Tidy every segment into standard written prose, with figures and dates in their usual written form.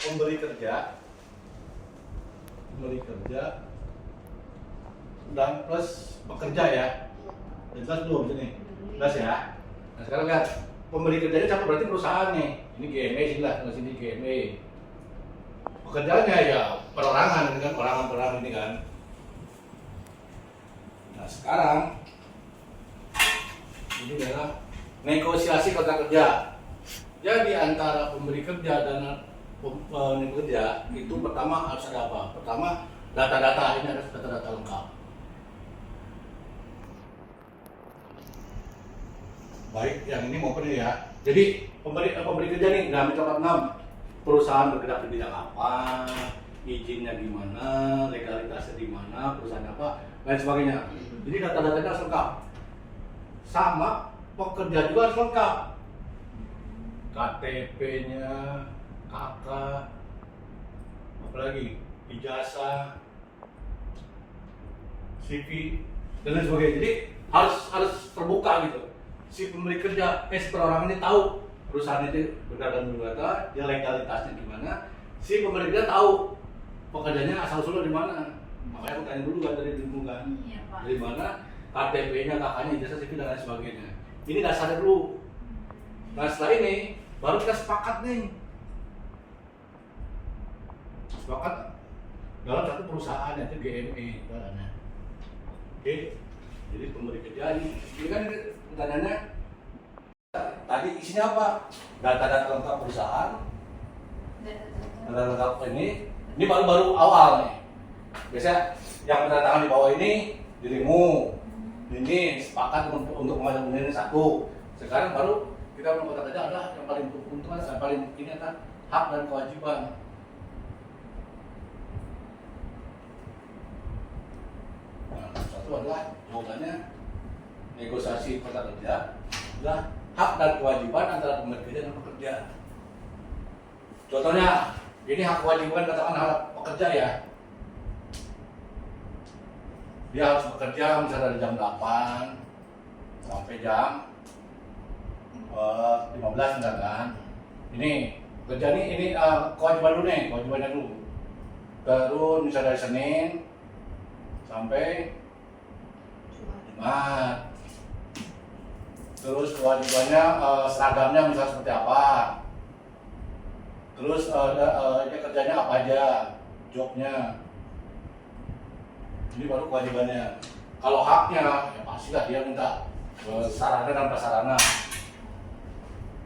pemberi kerja dan plus pekerja ya. Jelas belum sini? Jelas ya. Nah sekarang lihat pemberi kerjanya siapa? Berarti perusahaan nih. Ini GME sini lah, sini GME. Pekerjaannya ya perorangan, ini kan perorangan ini kan. Nah sekarang ini adalah negosiasi kontrak kerja. Jadi antara pemberi kerja dan pekerja itu pertama harus ada apa? Pertama data-data, ini harus data-data lengkap. Baik yang ini maupun ini ya. Jadi pemberi kerja nih, nah mencatat 6 perusahaan bergerak di bidang apa, izinnya gimana, legalitasnya di mana, perusahaan apa, lain sebagainya. Jadi data-datanya harus lengkap. Sama pekerja juga harus lengkap. KTP-nya, KK, apalagi ijazah, CV dan lain sebagainya. Jadi harus terbuka gitu. Si pemberi kerja, perorangan ini tahu perusahaan itu benar dan berkata, dia legalitasnya gimana. Si pemberi kerja tahu pekerjaannya asal usulnya di mana. Makanya aku tanya dulu kan dari dulu kan, dari mana KTP-nya, KK-nya, ijazah, CV dan lain sebagainya. Ini dasarnya dulu. Nah setelah ini baru kita sepakat nih. Sepakat dalam satu perusahaan yaitu GME. Oke. Jadi pemberi kerja ini kan pertanyaannya tadi isinya apa? Data-data lengkap perusahaan. Data lengkap ini baru awal nih. Biasanya yang berdatangan di bawah ini dirimu. Ini sepakat untuk mengajukan ini satu. Sekarang baru kita melakukan kerja adalah yang paling keuntungan, yang paling ini adalah hak dan kewajiban. Nah, satu adalah jawabannya negosiasi kontrak kerja adalah hak dan kewajiban antara pemberi kerja dan pekerja. Contohnya, ini hak kewajiban katakan hak pekerja ya. Dia harus bekerja misalnya dari jam 8 sampai jam 15 misalkan. Ini kerja ini kewajiban dulu nih, kewajibannya dulu. Terus misalnya dari Senin sampai Jumat. Terus kewajibannya seragamnya misalnya seperti apa. Terus dia kerjanya apa aja, jobnya. Ini baru kewajibannya. Kalau haknya, ya pastilah dia minta sarana dan prasarana.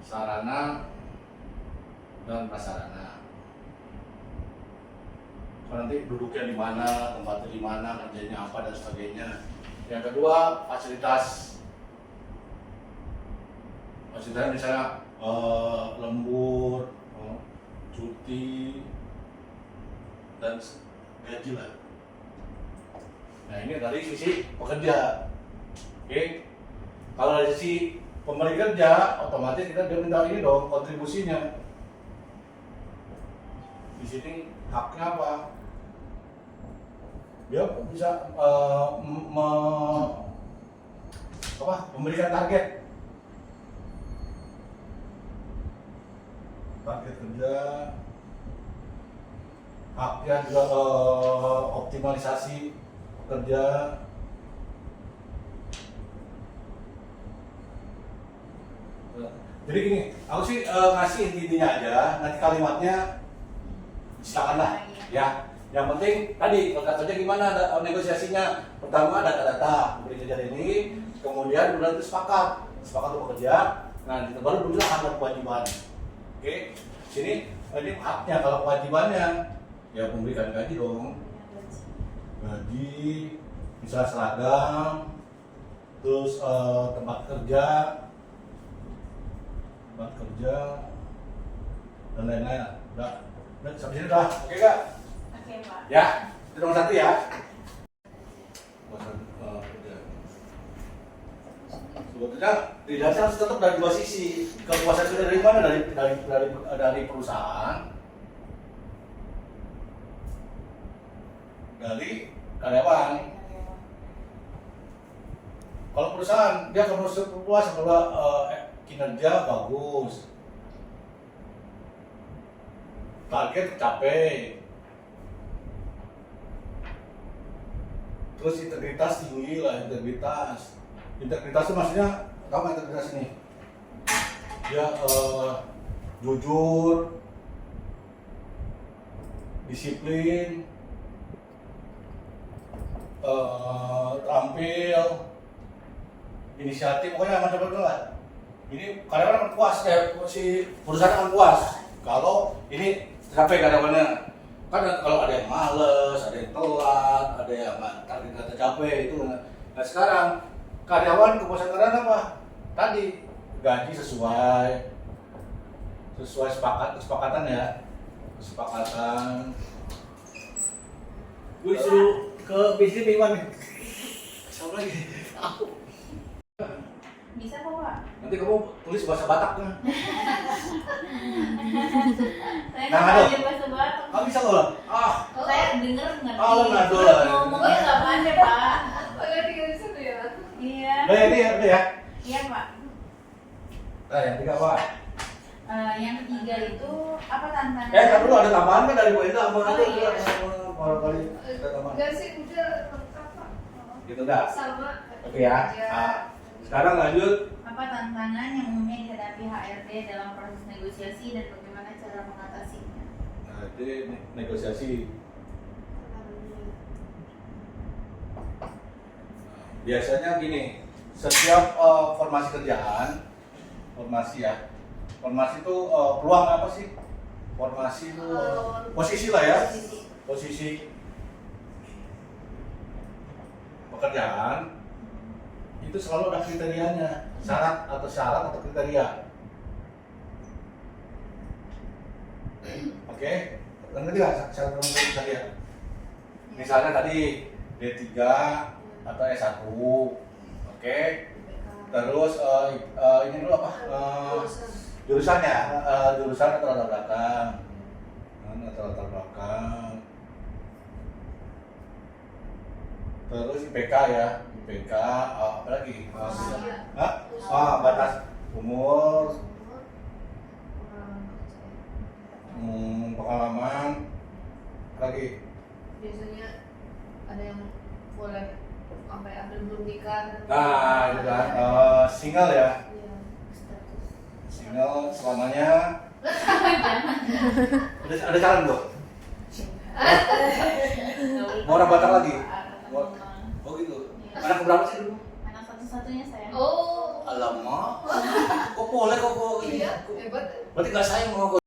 Sarana dan prasarana. Nanti duduknya di mana, tempatnya di mana, kerjanya apa dan sebagainya. Yang kedua, fasilitas. Fasilitasnya misalnya lembur, cuti, dan gaji lah. Nah ini dari sisi pekerja. Oke. Kalau dari sisi pemberi kerja, otomatis kita minta ini dong kontribusinya. Di sini haknya apa? Dia bisa memberikan target kerja, haknya juga optimalisasi pekerja. Jadi gini, aku sih ngasih intinya aja, nanti kalimatnya silakanlah ya. Yang penting tadi kontrak kerja gimana negosiasinya. Pertama data-data pemberi kerja ini, kemudian benar itu sepakat untuk bekerja. Nah, kita baru dulu hak dan kewajiban. Oke, sini ini haknya. Kalau kewajibannya ya memberikan gaji dong, gaji, misalnya seragam, terus tempat kerja, dan lain-lain. Udah sampai sini udah, oke gak? Oke Pak. Ya, itu nomor 1 ya. Sebetulnya tidak harus tetap dari dua sisi. Kepuasan sudah dari mana? Dari perusahaan, dari karyawan. Kalau perusahaan dia akan puas bahwa kinerja bagus, target tercapai. Terus integritas tinggi lah, integritas. Integritas itu maksudnya apa integritas ini? Dia jujur, disiplin, terampil, inisiatif, pokoknya macam-macam lah. Ini karyawan akan puas, si perusahaan akan puas kalau ini tercapai karyawannya. Kan kalau ada yang males, ada yang telat, ada yang target nggak tercapai itu. Nah sekarang karyawan kepuasan karyawan apa? Tadi gaji sesuai kesepakatan ya, kesepakatan. Gue disuruh ke bisnis mingguan nih. Siapa lagi? Aku. Bisa kok Pak. Nanti kamu tulis bahasa Bataknya. Saya Nah, nggak aduh. pandai bahasa Batak. Kamu bisa loh. Saya denger ngerti. Oh, ngadu lah. Ngomongnya nggak pandai Pak. Agak tinggal di situ ya. Iya. Udah ya. Iya Pak. Nah, yang tiga apa? Yang ketiga itu apa tantangan? Kan dulu ada tambahan kan dari Bu Enda sama Oh, nanti iya. barangkali ada tambahan. Enggak sih, udah lengkap Pak. Gitu dah. Sama. Oke ya. Nah, sekarang lanjut. Apa tantangan yang umumnya dihadapi HRD dalam proses negosiasi dan bagaimana cara mengatasinya? Nah, itu negosiasi. Biasanya gini, setiap formasi kerjaan, formasi itu peluang apa sih? Formasi itu posisi lah ya, posisi pekerjaan itu selalu ada kriterianya, syarat atau kriteria. Oke, ngerti nggak syarat atau kriteria? Misalnya tadi D3 atau S1, oke. Terus ini dulu apa? Jurusannya, jurusan atau latar belakang, Terus IPK ya, IPK, apa lagi? Batas umur, pengalaman, lagi. Biasanya ada yang boleh sampai ambil belum nikah. Nah, itu kan single ya, Iya, status. single selamanya. Ada calon Bu? Mau orang Batak lagi? Oh gitu. Anak berapa sih dulu? Anak satu-satunya saya. Oh, Alamak, kok boleh kok ini? iya, hebat. Berarti nggak sayang sama aku.